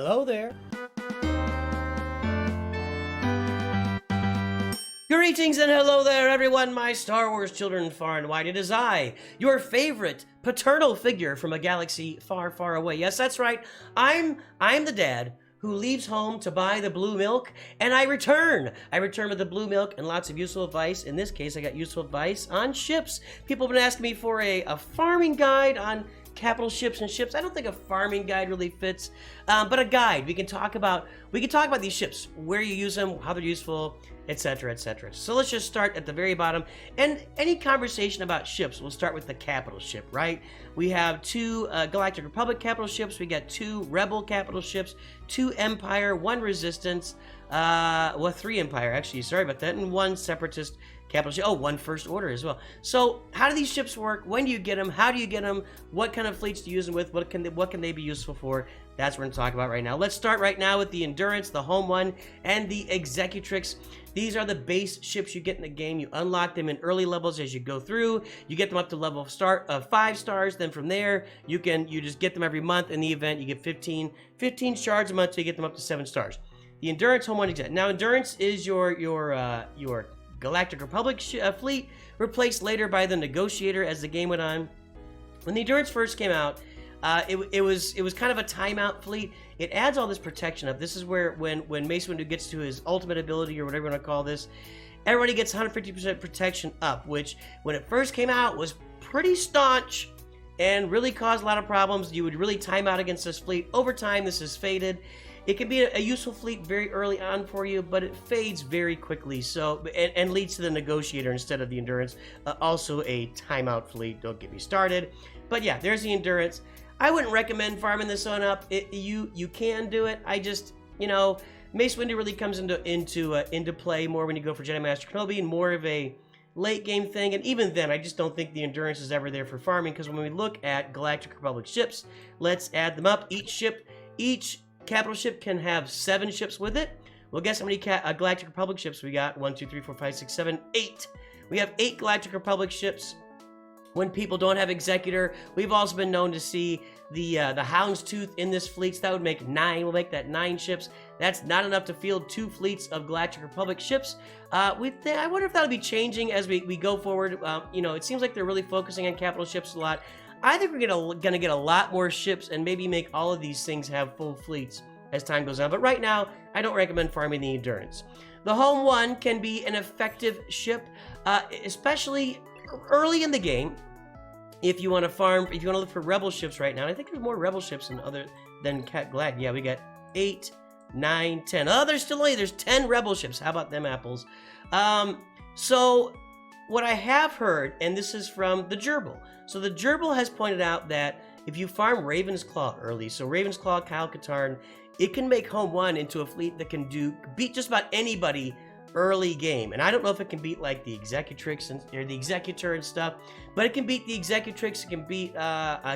Hello there. Greetings and hello there, everyone, my Star Wars children far and wide. It is I, your favorite paternal figure from a galaxy far, far away. Yes, that's right. I'm the dad who leaves home to buy the blue milk, and I return. I return with the blue milk and lots of useful advice. In this case, I got useful advice on ships. People have been asking me for a farming guide on capital ships and ships. I don't think a farming guide really fits, but a guide. We can talk about these ships, where you use them, how they're useful, etc., etc. So let's just start at the very bottom. And any conversation about ships, we'll start with the capital ship, right? We have two Galactic Republic capital ships. We got two Rebel capital ships, two Empire, one Resistance, well, three Empire actually. Sorry about that, and one Separatist capital ship. Oh, one First Order as well. So how do these ships work? When do you get them? How do you get them? What kind of fleets do you use them with? What can they be useful for? That's what we're going to talk about right now. Let's start right now with the Endurance, the home one, and the Executrix. These are the base ships you get in the game. You unlock them in early levels as you go through. You get them up to level of 5 stars. Then from there, you just get them every month. In the event, you get 15 shards a month till you get them up to 7 stars. The Endurance home one exec. Now, Endurance is your Galactic Republic fleet, replaced later by the Negotiator as the game went on. When the Endurance first came out, it was kind of a timeout fleet. It adds all this protection up. This is where when Mace Windu gets to his ultimate ability, or whatever you want to call this, everybody gets 150% protection up, which when it first came out was pretty staunch and really caused a lot of problems. You would really time out against this fleet. Over time, this has faded. It can be a useful fleet very early on for you, but it fades very quickly. So and leads to the Negotiator instead of the Endurance. Also a timeout fleet. Don't get me started. But yeah, there's the Endurance. I wouldn't recommend farming this one up. You can do it. I just, Mace Windu really comes into play more when you go for Jedi Master Kenobi, and more of a late game thing. And even then, I just don't think the Endurance is ever there for farming, because when we look at Galactic Republic ships, let's add them up. Each capital ship can have 7 ships with it. Well, guess how many Galactic Republic ships we got? 1, 2, 3, 4, 5, 6, 7, 8. We have 8 Galactic Republic ships. When people don't have Executor, we've also been known to see the Houndstooth in this fleet. So that would make 9. We'll make that 9 ships. That's not enough to field 2 fleets of Galactic Republic ships. I wonder if that'll be changing as we go forward. It seems like they're really focusing on capital ships a lot. I think we're gonna get a lot more ships and maybe make all of these things have full fleets as time goes on. But right now, I don't recommend farming the Endurance. The home one can be an effective ship, especially early in the game. If you want to farm, if you want to look for Rebel ships right now, and I think there's more Rebel ships than Galactic. Yeah, we got 8, 9, 10. Oh, there's 10 Rebel ships. How about them apples? So what I have heard, and this is from the Gerbil. So the Gerbil has pointed out that if you farm Raven's Claw early, so Raven's Claw, Kyle Katarn, it can make home one into a fleet that can beat just about anybody early game. And I don't know if it can beat like the Executrix or the Executor and stuff, but it can beat the Executrix. It can beat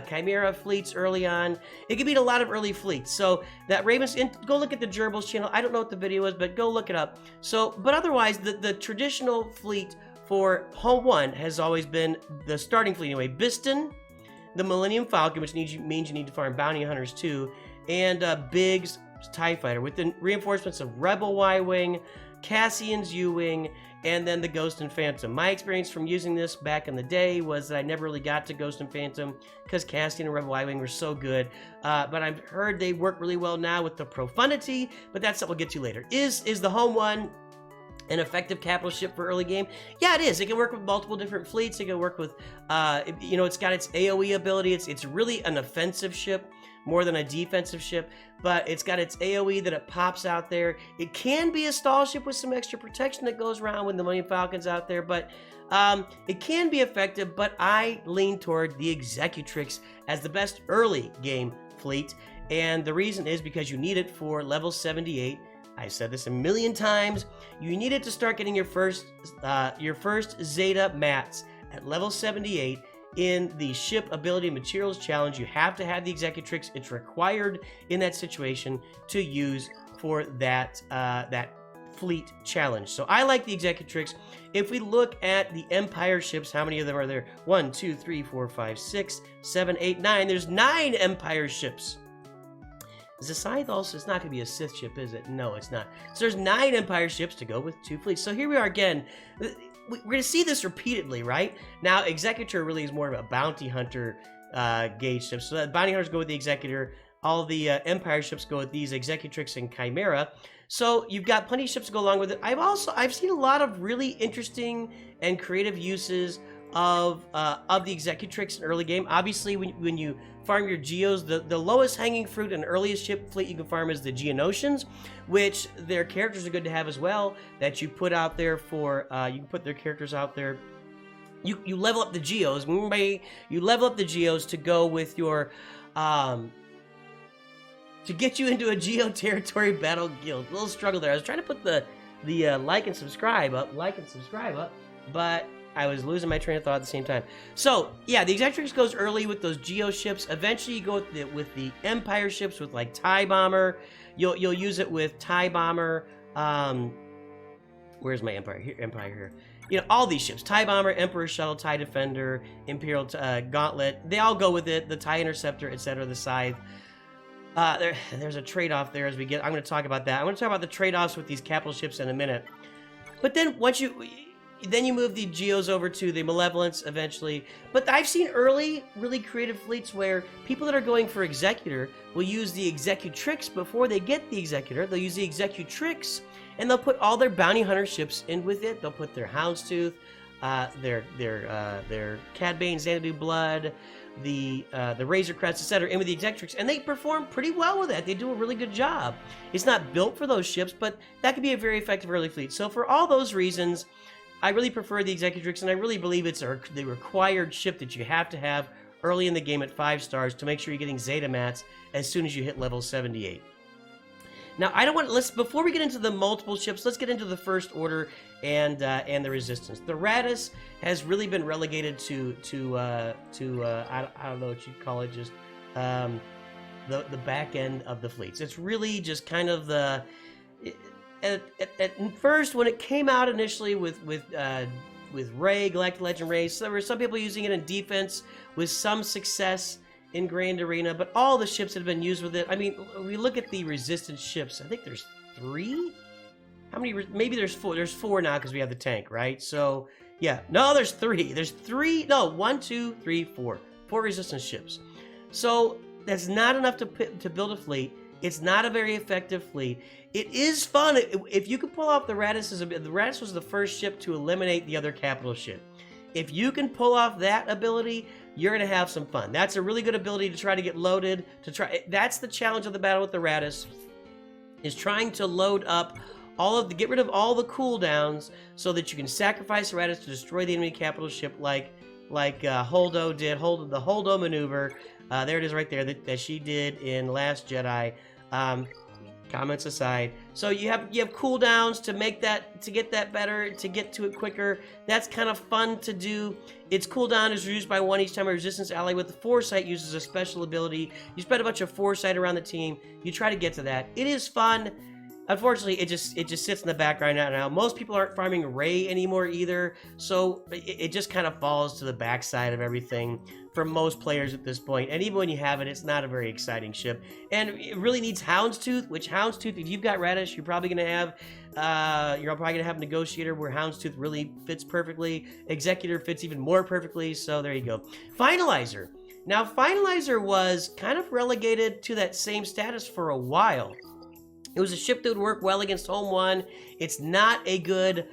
Chimera fleets early on. It can beat a lot of early fleets. So that Ravens, and go look at the Gerbil's channel. I don't know what the video is, but go look it up. So, but otherwise, the traditional fleet for home one has always been the starting fleet anyway. Biston, the Millennium Falcon, which means you need to farm bounty hunters too, and Biggs TIE Fighter with the reinforcements of Rebel Y-Wing, Cassian's U-Wing, and then the Ghost and Phantom. My experience from using this back in the day was that I never really got to Ghost and Phantom because Cassian and Rebel Y-Wing were so good. But I've heard they work really well now with the Profundity, but that's something we'll get to later. Is the home one an effective capital ship for early game? Yeah, it is. It can work with multiple different fleets. It can work with, it's got its AoE ability. It's really an offensive ship more than a defensive ship, but it's got its AoE that it pops out there. It can be a stall ship with some extra protection that goes around when the Millennium Falcon's out there, but it can be effective, but I lean toward the Executrix as the best early game fleet, and the reason is because you need it for level 78. I've said this a million times. You need it to start getting your first Zeta mats at level 78 in the Ship Ability Materials Challenge. You have to have the Executrix. It's required in that situation to use for that fleet challenge. So I like the Executrix. If we look at the Empire ships, how many of them are there? 1, 2, 3, 4, 5, 6, 7, 8, 9. There's 9 Empire ships. Is the Scythe also, it's not going to be a Sith ship, is it? No, it's not. So there's 9 Empire ships to go with 2 fleets. So here we are again. We're going to see this repeatedly, right? Now, Executor really is more of a bounty hunter gauge ship. So the bounty hunters go with the Executor. All the Empire ships go with these, Executrix and Chimera. So you've got plenty of ships to go along with it. I've seen a lot of really interesting and creative uses of the Executrix in early game. Obviously, when you farm your Geos, the lowest hanging fruit and earliest ship fleet you can farm is the Geonosians, which their characters are good to have as well, that you put out there for, you can put their characters out there. You level up the Geos. You level up the Geos to go with your, to get you into a Geo territory battle guild. A little struggle there. I was trying to put the like and subscribe up, but I was losing my train of thought at the same time. So, yeah, the Executrix goes early with those Geo ships. Eventually, you go with the Empire ships with, like, TIE Bomber. You'll use it with TIE Bomber. Where's my Empire? Empire here. You know, all these ships. TIE Bomber, Emperor Shuttle, TIE Defender, Imperial Gauntlet. They all go with it. The TIE Interceptor, etc., the Scythe. There's a trade-off there as we get... I'm going to talk about that. I'm going to talk about the trade-offs with these capital ships in a minute. But then, once you... Then you move the Geos over to the Malevolence eventually. But I've seen early, really creative fleets where people that are going for Executor will use the Executrix before they get the Executor. They'll use the Executrix, and they'll put all their bounty hunter ships in with it. They'll put their Houndstooth, their Cad Bane, Xanadu Blood, the Razor Crest, etc. in with the Executrix, and they perform pretty well with that. They do a really good job. It's not built for those ships, but that could be a very effective early fleet. So for all those reasons, I really prefer the Executrix, and I really believe it's the required ship that you have to have early in the game at 5 stars to make sure you're getting Zeta Mats as soon as you hit level 78. Now, before we get into the multiple ships, let's get into the First Order and the Resistance. The Raddus has really been relegated to I don't know what you'd call it, just the back end of the fleets. It's really just kind of the... At first, when it came out initially with Rey, Galactic Legend Rey, so there were some people using it in defense with some success in Grand Arena, but all the ships that have been used with it, I mean, we look at the Resistance ships, I think there's 3? How many? Maybe there's 4. There's 4 now because we have the tank, right? So, yeah. No, there's 3. There's 3. No, 1, 2, 3, 4. 4 Resistance ships. So, that's not enough to build a fleet. It's not a very effective fleet. It is fun if you can pull off the Raddus. The Raddus was the first ship to eliminate the other capital ship. If you can pull off that ability, you're going to have some fun. That's a really good ability to try to get loaded. That's the challenge of the battle with the Raddus, is trying to load up get rid of all the cooldowns so that you can sacrifice the Raddus to destroy the enemy capital ship, like Holdo did. The Holdo maneuver. There it is right there that she did in Last Jedi. Comments aside, so you have cooldowns to get that better, to get to it quicker. That's kind of fun to do. Its cooldown is reduced by 1 each time a Resistance ally with the Foresight uses a special ability. You spread a bunch of Foresight around the team. You try to get to that. It is fun. Unfortunately, it just sits in the background now. Most people aren't farming Rey anymore either, so it just kind of falls to the backside of everything for most players at this point. And even when you have it, it's not a very exciting ship. And it really needs Houndstooth, which Houndstooth, if you've got Raddus, you're probably gonna have Negotiator, where Houndstooth really fits perfectly. Executor fits even more perfectly. So there you go. Finalizer. Now, Finalizer was kind of relegated to that same status for a while. It was a ship that would work well against Home 1. It's not a good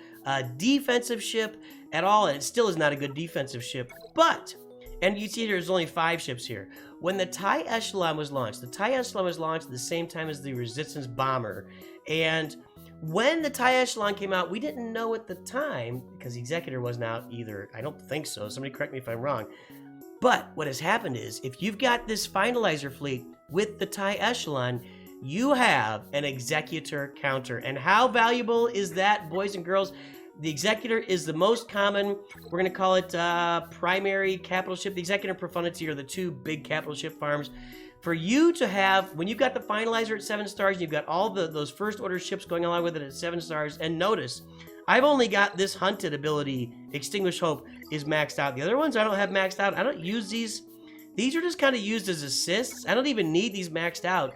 defensive ship at all, and it still is not a good defensive ship. But, and you see there's only 5 ships here. When the TIE Echelon was launched, at the same time as the Resistance Bomber. And when the TIE Echelon came out, we didn't know at the time, because the Executor wasn't out either. I don't think so. Somebody correct me if I'm wrong. But what has happened is, if you've got this Finalizer fleet with the TIE Echelon, you have an Executor counter. And how valuable is that, boys and girls? The Executor is the most common, we're going to call it primary capital ship. The Executor and Profundity are the 2 big capital ship farms. For you to have, when you've got the Finalizer at 7 stars, you've got all those First Order ships going along with it at 7 stars. And notice, I've only got this Hunted ability, Extinguish Hope, is maxed out. The other ones I don't have maxed out. I don't use these. These are just kind of used as assists. I don't even need these maxed out.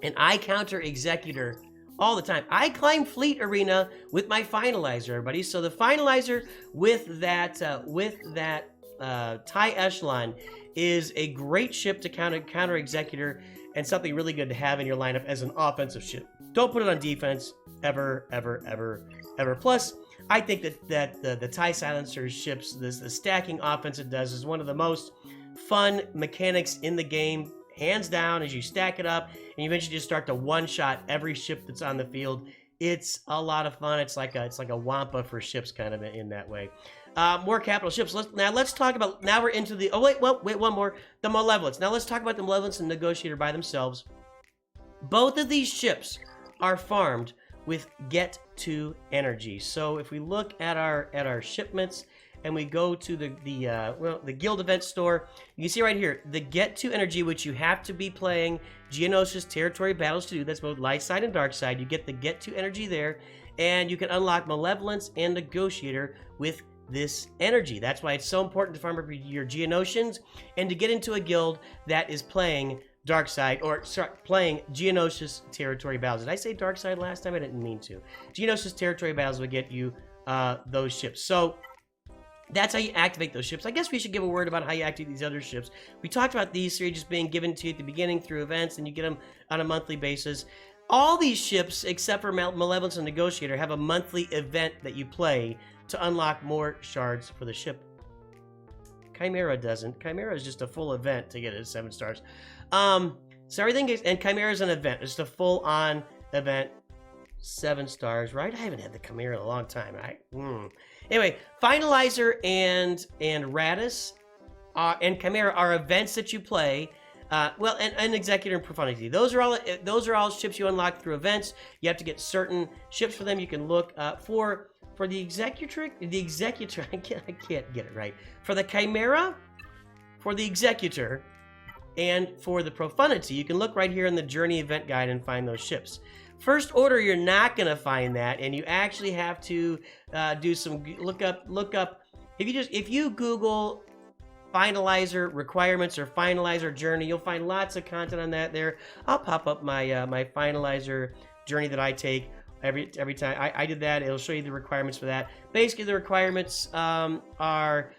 And I counter Executor all the time. I climb Fleet Arena with my Finalizer, everybody. So the Finalizer with that TIE Echelon is a great ship to counter Executor, and something really good to have in your lineup as an offensive ship. Don't put it on defense ever, ever, ever, ever. Plus, I think that the TIE Silencer ships, the stacking offense it does, is one of the most fun mechanics in the game, hands down. As you stack it up and you eventually just start to one-shot every ship that's on the field, it's a lot of fun. It's like a Wampa for ships, kind of in that way. More capital ships. Let's talk about. Now we're into the. Oh wait, one more. The Malevolence. Now let's talk about the Malevolence and Negotiator by themselves. Both of these ships are farmed with get to energy. So if we look at our shipments and we go to the guild event store, you can see right here the get to energy, which you have to be playing Geonosis territory battles to do. That's both light side and dark side. You get the get to energy there, and you can unlock Malevolence and Negotiator with this energy. That's why it's so important to farm up your Geonosians and to get into a guild that is playing dark side, or sorry, playing Geonosis territory battles. Did I say dark side last time? I didn't mean to. Geonosis territory battles will get you those ships. So that's how you activate those ships. I guess we should give a word about how you activate these other ships. We talked about these three just being given to you at the beginning through events, and you get them on a monthly basis. All these ships, except for Malevolence and Negotiator, have a monthly event that you play to unlock more shards for the ship. Chimera doesn't. Chimera is just a full event to get it at 7 stars. So everything is, and Chimera is an event. It's a full-on event, 7 stars, right? I haven't had the Chimera in a long time. Anyway, Finalizer and Radis and Chimera are events that you play. Well, and Executor and Profundity. Those are all ships you unlock through events. You have to get certain ships for them. You can look for the Executor. I can't get it right. For the Chimera, for the Executor, and for the Profundity, you can look right here in the Journey event guide and find those ships. First Order, you're not gonna find that, and you actually have to do some look up. If you Google Finalizer requirements or Finalizer journey, you'll find lots of content on that there. I'll pop up my my Finalizer journey that I take every time I did that. It'll show you the requirements for that. Basically, the requirements are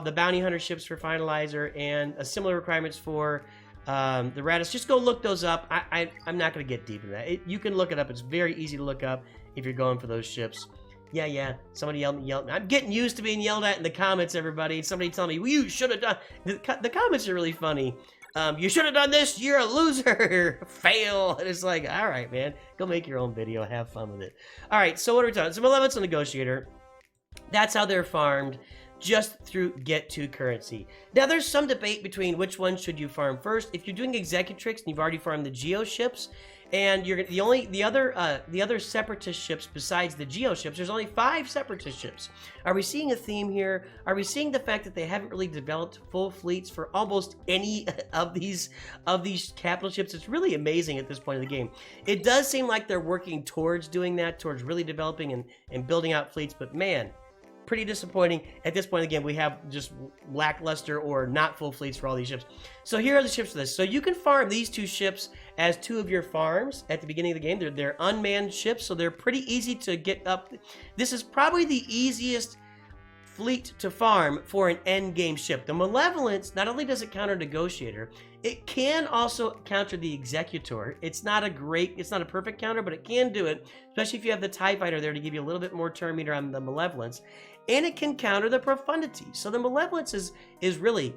the bounty hunter ships for Finalizer and similar requirements for the Radis. Just go look those up. I'm not going to get deep into that. You can look it up. It's very easy to look up if you're going for those ships. Yeah. Somebody yelled. I'm getting used to being yelled at in the comments, everybody. Somebody telling me, well, you should have done. The comments are really funny. You should have done this. You're a loser. Fail. And it's like, all right, man. Go make your own video. Have fun with it. All right, so what are we talking? So Malevolence and Negotiator. That's how they're farmed, just through get to currency. Now there's some debate between which one should you farm first. If you're doing Executrix and you've already farmed the Geo ships, and you're the other Separatist ships besides the Geo ships, there's only 5 Separatist ships. Are we seeing a theme here? Are we seeing the fact that they haven't really developed full fleets for almost any of these capital ships? It's really amazing at this point in the game. It does seem like they're working towards doing that, towards really developing and building out fleets, but man, pretty disappointing. At this point in the game, we have just lackluster or not full fleets for all these ships. So here are the ships for this. So you can farm these 2 ships as 2 of your farms at the beginning of the game. They're unmanned ships, so they're pretty easy to get up. This is probably the easiest fleet to farm for an end game ship. The Malevolence, not only does it counter Negotiator, it can also counter the Executor. It's not a perfect counter, but it can do it, especially if you have the TIE Fighter there to give you a little bit more turn meter on the Malevolence. And it can counter the Profundity. So the Malevolence is really...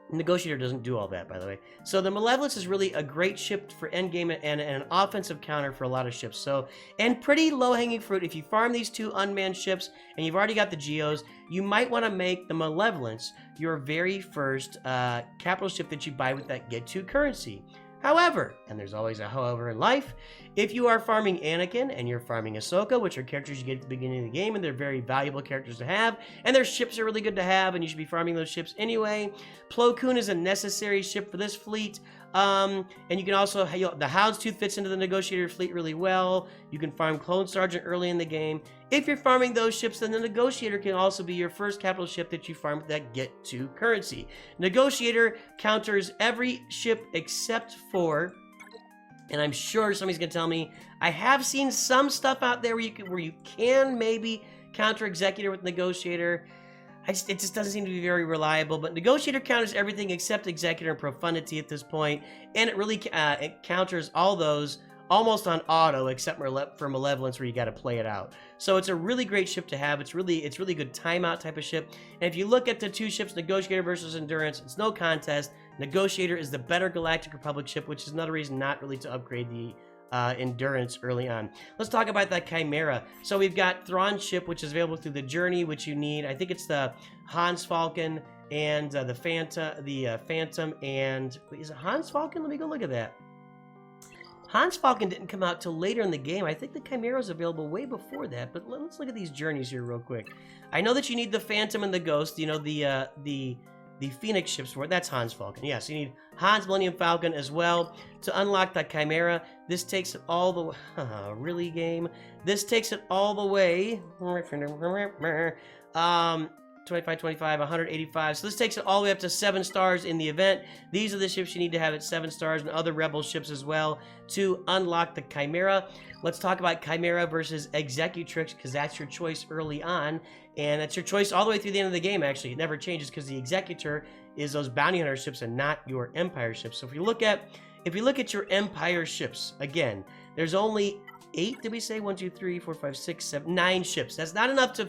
Negotiator doesn't do all that, by the way. So the Malevolence is really a great ship for endgame and an offensive counter for a lot of ships. So, and pretty low-hanging fruit. If you farm these 2 unmanned ships and you've already got the Geos, you might want to make the Malevolence your very first capital ship that you buy with that get-to currency. However, and there's always a however in life, if you are farming Anakin and you're farming Ahsoka, which are characters you get at the beginning of the game, and they're very valuable characters to have, and their ships are really good to have, and you should be farming those ships anyway. Plo Koon is a necessary ship for this fleet. And you can also, the Houndstooth fits into the Negotiator fleet really well. You can farm Clone Sergeant early in the game. If you're farming those ships, then the Negotiator can also be your first capital ship that you farm that get to currency. Negotiator counters every ship except for And I'm sure somebody's gonna tell me, I have seen some stuff out there where you can maybe counter Executor with Negotiator. It just doesn't seem to be very reliable, but Negotiator counters everything except Executor and Profundity at this point, and it really it counters all those almost on auto, except for Malevolence, where you got to play it out. So it's a really great ship to have. It's really good timeout type of ship. And if you look at the two ships, Negotiator versus Endurance, it's no contest. Negotiator is the better Galactic Republic ship, which is another reason not really to upgrade the Endurance early on. Let's talk about that Chimera. So we've got Thrawn's ship, which is available through the Journey, which you need. I think it's the Hans Falcon and the Phantom, and wait, is it Hans Falcon? Let me go look at that. Hans Falcon didn't come out till later in the game. I think the Chimera is available way before that, but let's look at these journeys here real quick. I know that you need the Phantom and the Ghost, you know, the Phoenix ships for it. That's Hans Falcon. Yes, yeah, so you need Hans Millennium Falcon as well to unlock that Chimera. This takes it all the way... really, game? This takes it all the way... 25, 25, 185. So this takes it all the way up to 7 stars in the event. These are the ships you need to have at 7 stars, and other Rebel ships as well to unlock the Chimera. Let's talk about Chimera versus Executrix, because that's your choice early on, and that's your choice all the way through the end of the game, actually. It never changes, because the Executor is those bounty hunter ships and not your Empire ships. So if you look at your Empire ships, again, there's only 8, did we say? 1, 2, 3, 4, 5, 6, 7, 9 ships. That's not enough to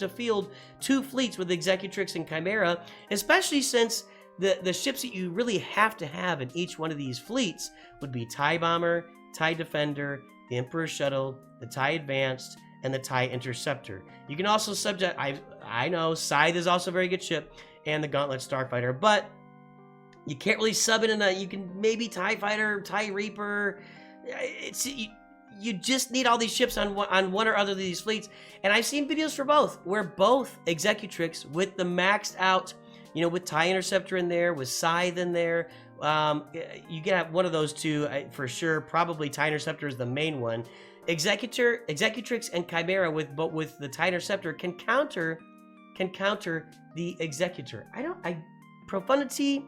field 2 fleets with Executrix and Chimera, especially since the ships that you really have to have in each one of these fleets would be TIE Bomber, TIE Defender, the Emperor Shuttle, the TIE Advanced, and the TIE Interceptor. You can also subject, I know, Scythe is also a very good ship, and the Gauntlet Starfighter, but you can't really sub it in you can maybe TIE Fighter, TIE Reaper. You just need all these ships on one or other of these fleets. And I've seen videos for both, where both Executrix with the maxed out, you know, with TIE Interceptor in there, with Scythe in there, you can have one of those two for sure. Probably TIE Interceptor is the main one. Executrix and Chimera with the TIE Interceptor can counter the Executor. Profundity,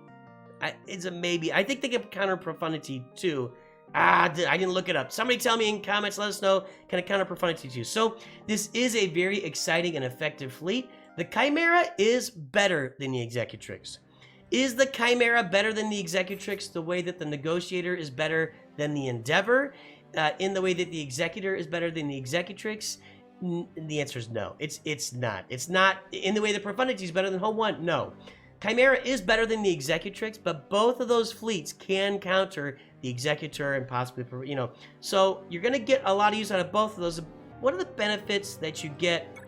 it's a maybe. I think they can counter Profundity too. I didn't look it up. Somebody tell me in comments, let us know, can it counter Profundity too? So this is a very exciting and effective fleet. The Chimera is better than the Executrix. Is the Chimera better than the Executrix the way that the Negotiator is better than the Endeavor? In the way that the Executor is better than the Executrix? The answer is no. It's not. It's not in the way that Profundity is better than Home 1. No. Chimera is better than the Executrix, but both of those fleets can counter the Executor and possibly, you know. So you're going to get a lot of use out of both of those. One of the benefits that you get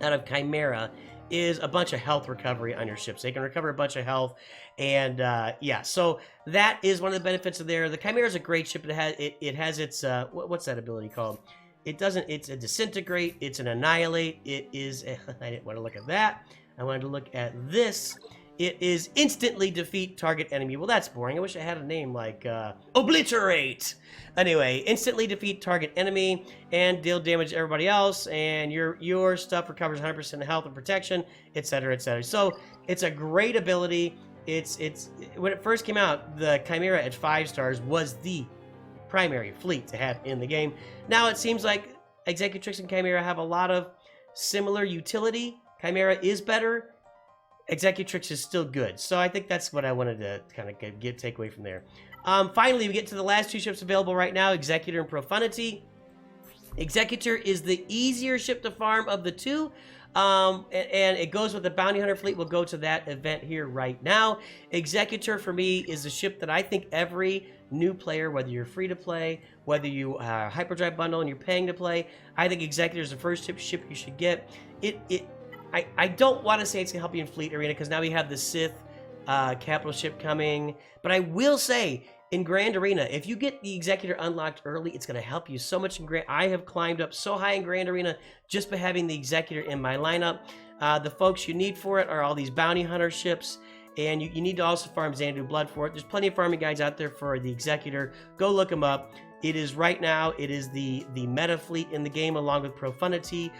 out of Chimera is a bunch of health recovery on your ships. They can recover a bunch of health, and yeah, so that is one of the benefits of there. The Chimera is a great ship. It has its what's that ability called? It's a disintegrate. It's an annihilate. It is. I didn't want to look at that. I wanted to look at this. It is instantly defeat target enemy. Well, that's boring. I wish I had a name like Obliterate. Anyway, instantly defeat target enemy and deal damage to everybody else, and your stuff recovers 100% health and protection, etc., etc. So it's a great ability. It's when it first came out, the Chimera at 5 stars was the primary fleet to have in the game. Now it seems like Executrix and Chimera have a lot of similar utility. Chimera is better. Executrix is still good. So I think that's what I wanted to kind of take away from there. Finally, we get to the last 2 ships available right now, Executor and Profundity. Executor is the easier ship to farm of the 2. And it goes with the Bounty Hunter fleet. We'll go to that event here right now. Executor, for me, is a ship that I think every new player, whether you're free to play, whether you hyperdrive bundle and you're paying to play, I think Executor is the first ship you should get. I don't want to say it's going to help you in Fleet Arena, because now we have the Sith capital ship coming. But I will say, in Grand Arena, if you get the Executor unlocked early, it's going to help you so much in Grand. I have climbed up so high in Grand Arena just by having the Executor in my lineup. The folks you need for it are all these Bounty Hunter ships, and you need to also farm Xanadu Blood for it. There's plenty of farming guides out there for the Executor. Go look them up. It is right now, it is the meta fleet in the game, along with Profundity.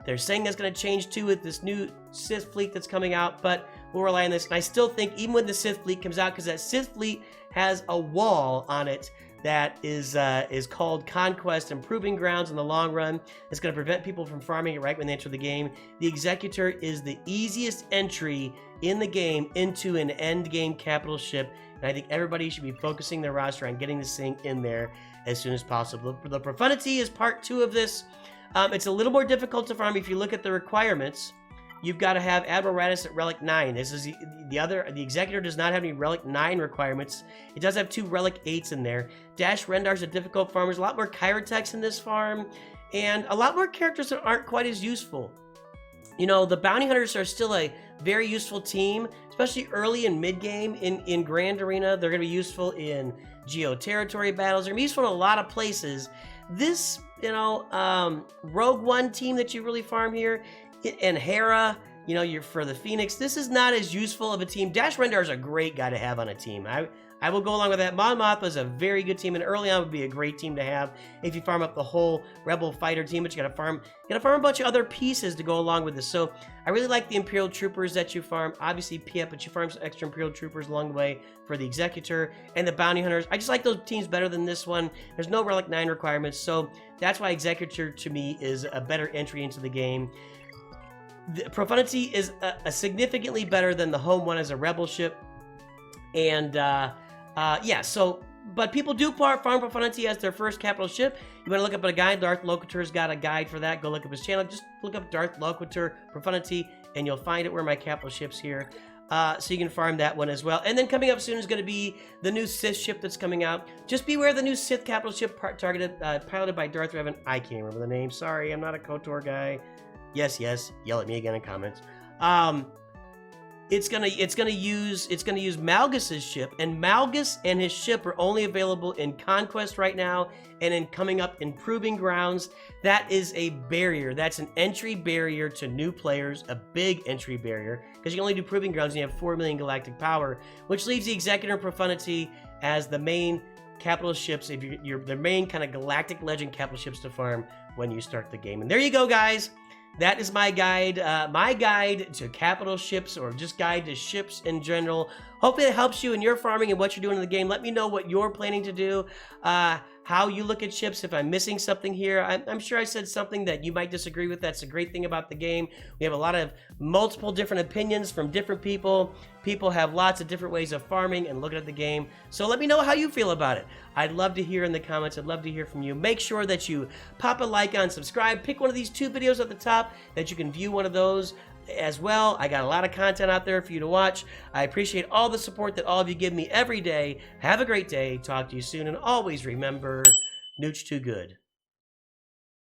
They're saying that's going to change too with this new Sith fleet that's coming out, but we'll rely on this. And I still think even when the Sith fleet comes out, because that Sith fleet has a wall on it that is called Conquest and Proving Grounds in the long run. It's going to prevent people from farming it right when they enter the game. The Executor is the easiest entry in the game into an end game capital ship, and I think everybody should be focusing their roster on getting this thing in there as soon as possible. The Profundity is part 2 of this. It's a little more difficult to farm if you look at the requirements. You've got to have Admiral Radis at Relic 9. This is the Executor does not have any Relic 9 requirements. It does have 2 Relic 8s in there. Dash Rendar's a difficult farm. There's a lot more Kyrotechs in this farm, and a lot more characters that aren't quite as useful. You know, the Bounty Hunters are still a very useful team, especially early and mid-game in Grand Arena. They're going to be useful in Geo-Territory battles. They're going to be useful in a lot of places. This, you know, Rogue One team that you really farm here, and Hera, you know, you're for the Phoenix. This is not as useful of a team. Dash Rendar is a great guy to have on a team. I will go along with that. Mon Mothma is a very good team, and early on would be a great team to have if you farm up the whole Rebel fighter team. But you gotta farm a bunch of other pieces to go along with this. So I really like the Imperial Troopers that you farm. Obviously Piep, but you farm some extra Imperial Troopers along the way for the Executor and the Bounty Hunters. I just like those teams better than this one. There's no Relic 9 requirements, so that's why Executor to me is a better entry into the game. The Profundity is a significantly better than the home one as a Rebel ship, and yeah, so, but people do farm Profundity as their first capital ship. You want to look up a guide. Darth Loquitur's got a guide for that. Go look up his channel. Just look up Darth Loquitur Profundity, and you'll find it where my capital ship's here. So you can farm that one as well. And then coming up soon is going to be the new Sith ship that's coming out. Just beware of the new Sith capital ship piloted by Darth Revan. I can't remember the name. Sorry, I'm not a KOTOR guy. Yes, yell at me again in comments. It's gonna use Malgus's ship, and Malgus and his ship are only available in Conquest right now, and in coming up in Proving Grounds. That is a barrier. That's an entry barrier to new players, a big entry barrier, because you can only do Proving Grounds and you have 4 million galactic power, which leaves the Executor and Profundity as the main capital ships, if you're the main kind of galactic legend capital ships to farm when you start the game. And there you go, guys. That is my guide to capital ships, or just guide to ships in general. Hopefully it helps you in your farming and what you're doing in the game. Let me know what you're planning to do, how you look at ships, if I'm missing something here. I'm sure I said something that you might disagree with. That's a great thing about the game. We have a lot of multiple different opinions from different people. People have lots of different ways of farming and looking at the game. So let me know how you feel about it. I'd love to hear in the comments. I'd love to hear from you. Make sure that you pop a like on, subscribe, pick one of these 2 videos at the top that you can view one of those as well. I got a lot of content out there for you to watch. I appreciate all the support that all of you give me every day. Have a great day. Talk to you soon. And always remember, Nooch too good.